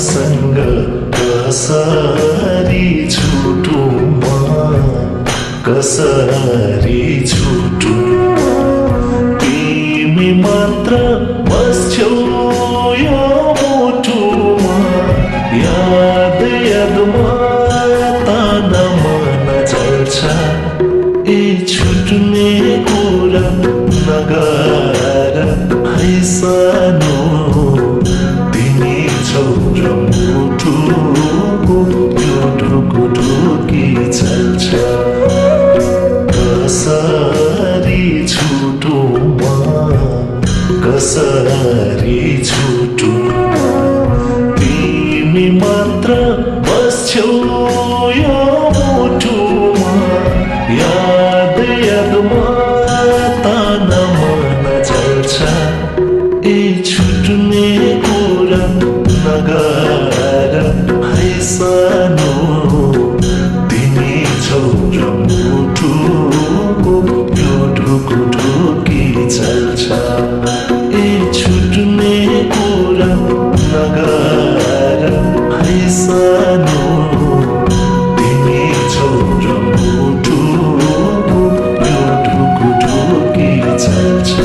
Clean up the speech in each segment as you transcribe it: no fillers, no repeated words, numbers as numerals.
तिमीसँग कसरी छुटुँ म, कसरी छुटुँ। तिमी मात्र बस्छौ यो मुटुमा, याद यादमा तन मन चल्छ। ए छुट्ने कुरा नगर है सानो, तिमी छौ र मुटुको यो ढुकुढुकी चल्छ। कसरी छुटुँ म, कसरी छुटुँ। तिमी मात्र बस्छौ यो मुटुमा, याद यादमा तन मन चल्छ। ए छुट्ने कुरा नगर है सानो, तिमी छौ र मुटुको यो ढुकुढुकी चल्छ। ए छुट्ने कुरा नगर है सानो, तिमी छौ र मुटुको यो ढुकुढुकी चल्छ।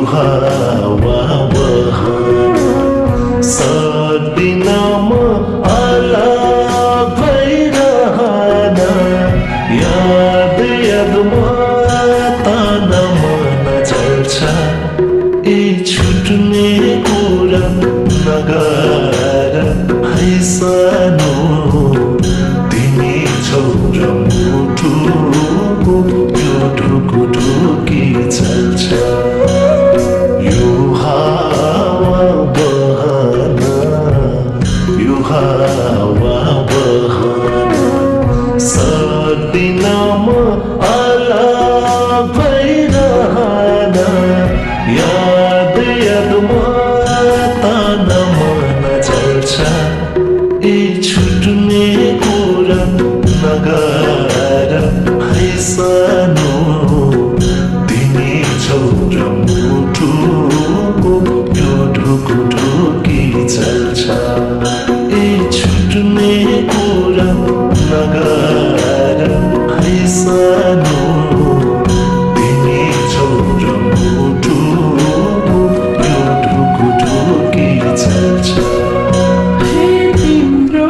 हावा बहन सक्दिनँ अलग भइरहन, याद यादमा तन मन चल्छ। ए छुट्ने कुरा नगर है सानो, तिमी छौ र मुटुको यो ढुकुढुकी चल्छ। यो हावा बहन, यो हावा बहन सक्दिनँ अलग भइरहन, याद यादमा तन मन चल्छ। ए छुट्ने कुरा नगर है सानो, तिमी छौ र मुटुको यो ढुकुढुकी चल्छ। ए छुट्ने कुरा नगर है सानो, तिमी छौ र मुटुको यो ढुकुढुकी चल्छ। तिम्रो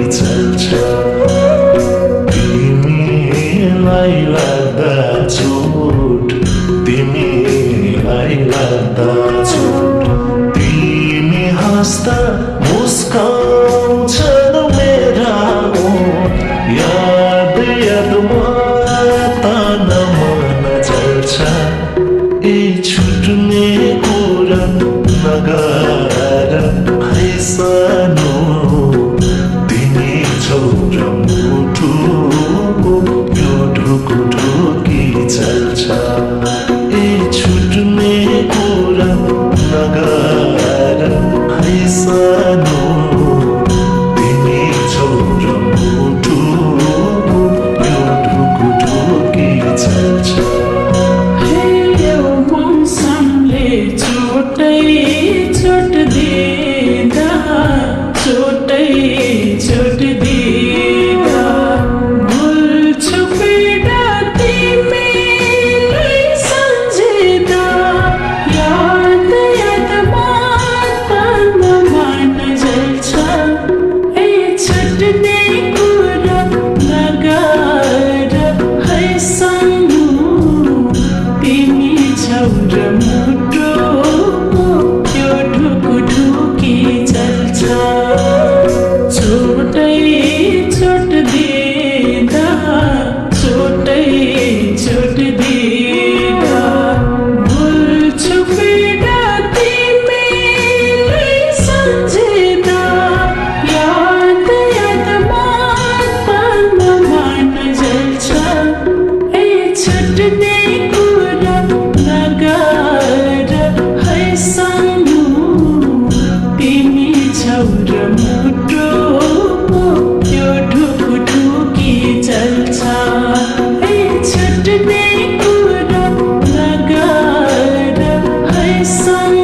चल्छ तिमीलाई लाग्दा चोट तिमीलाई लाग्दा चोट तिमी हाँस्दा मुस्काउँछन् मेरा ओठ याद यादमा तान मन जल्छ ए छुट्ने कुरा नगर है सानो तिमी छौ र मुटुको यो ढुकुढुकी चल्छ ए छुट्ने कुरा नगर है सानो तिमी छौ र मुटुको यो ढुकुढुकी चल्छ छोट दिँदा भुल्छु पीडा तिमीलाई सम्झिँदा याद यादमा तन मन जल्छ ए छुट्ने कुरा नगर है सानो तिमी छौ र मुटुको यो ढुकुढुकी चल्छ छोट दिँदा भुल्छु पीडा तिमीलाई सम्झिँदा याद यादमा तन मन जल्छ ए छुट्ने कुरा नगर है सानो तिमी छौ र मुटुको यो ढुकुढुकी चल्छ ए छुट्ने कुरा नगर है सानो